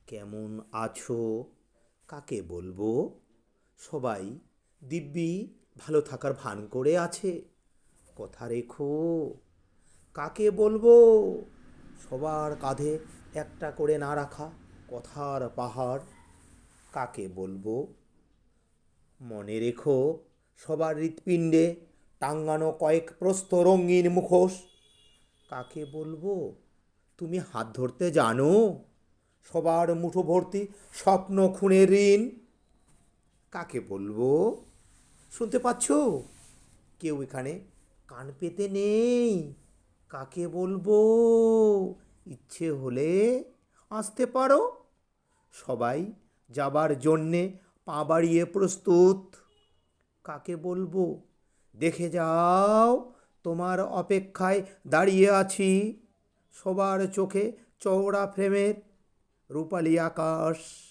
কেমন আছো? কাকে বলবো? সবাই দিব্যি ভালো থাকার ভান করে আছে। কথা রেখো। কাকে বলবো? সবার কাঁধে একটা করে না রাখা কথার পাহাড়। কাকে বলবো? মনে রেখো, সবার হৃৎপিণ্ডে টাঙ্গানো কয়েক প্রস্থ রঙিন মুখোশ। কাকে বলবো? তুমি হাত ধরতে জানো? সবার মুঠো ভর্তি স্বপ্ন খুনের ঋণ। কাকে বলবো? শুনতে পাচ্ছ? কেউ এখানে কান পেতে নেই। কাকে বলবো? ইচ্ছে হলে আসতে পারো। সবাই যাবার জন্যে পা বাড়িয়ে প্রস্তুত। কাকে বলবো? দেখে যাও, তোমার অপেক্ষায় দাঁড়িয়ে আছি। সবার চোখে চওড়া ফ্রেমের রূপালি আকাশ।